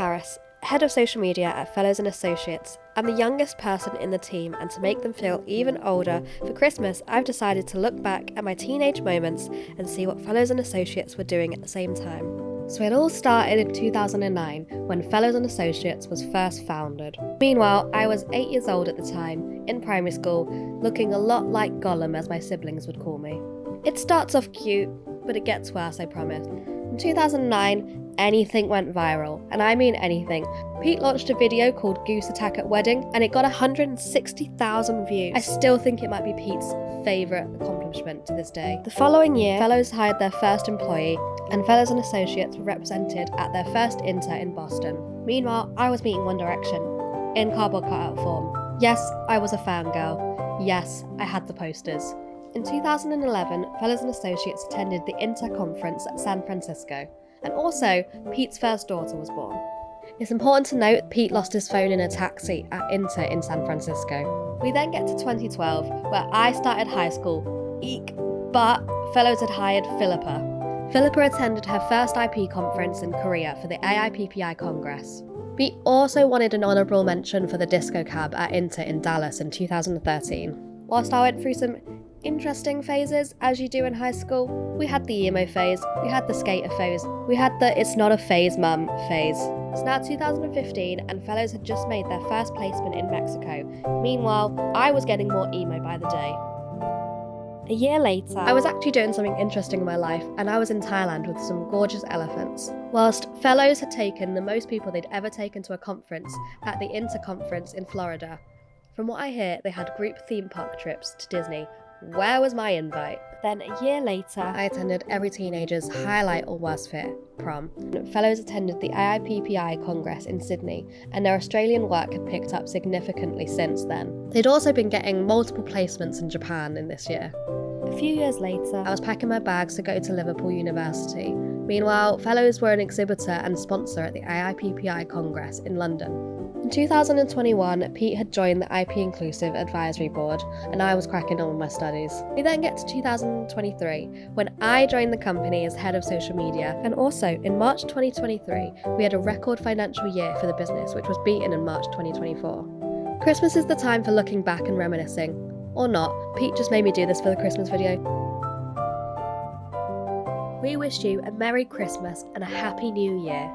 Carys, Head of Social Media at Fellows and Associates. I'm the youngest person in the team, and to make them feel even older, for Christmas I've decided to look back at my teenage moments and see what Fellows and Associates were doing at the same time. So it all started in 2009 when Fellows and Associates was first founded. Meanwhile, I was 8 years old at the time, in primary school, looking a lot like Gollum, as my siblings would call me. It starts off cute, but it gets worse, I promise. In 2009, anything went viral, and I mean anything. Pete launched a video called Goose Attack at Wedding, and it got 160,000 views. I still think it might be Pete's favourite accomplishment to this day. The following year, Fellows hired their first employee, and Fellows and Associates were represented at their first Inter in Boston. Meanwhile, I was meeting One Direction, in cardboard cutout form. Yes, I was a fangirl. Yes, I had the posters. In 2011, Fellows and Associates attended the Inter Conference at San Francisco, and also Pete's first daughter was born. It's important to note Pete lost his phone in a taxi at Inter in San Francisco. We then get to 2012, where I started high school. Eek! But Fellows had hired Philippa. Philippa attended her first IP conference in Korea for the AIPPI Congress. We also wanted an honourable mention for the Disco Cab at Inter in Dallas in 2013. Whilst I went through some interesting phases, as you do in high school, we had the emo phase, we had the skater phase, we had the it's not a phase mum phase. It's now 2015 and Fellows had just made their first placement in Mexico. Meanwhile, I was getting more emo by the day. A year later, I was actually doing something interesting in my life, and I was in Thailand with some gorgeous elephants. Whilst Fellows had taken the most people they'd ever taken to a conference at the Inter Conference in Florida. From what I hear, they had group theme park trips to Disney. Where was my invite? Then a year later, I attended every teenager's highlight or worst fit, prom. Fellows attended the AIPPI Congress in Sydney, and their Australian work had picked up significantly since then. They'd also been getting multiple placements in Japan in this year. A few years later, I was packing my bags to go to Liverpool University. Meanwhile, Fellows were an exhibitor and sponsor at the AIPPI Congress in London. In 2021, Pete had joined the IP Inclusive Advisory Board, and I was cracking on with my studies. We then get to 2023, when I joined the company as head of social media, and also in March 2023, we had a record financial year for the business, which was beaten in March 2024. Christmas is the time for looking back and reminiscing. Or not, Pete just made me do this for the Christmas video. We wish you a Merry Christmas and a Happy New Year.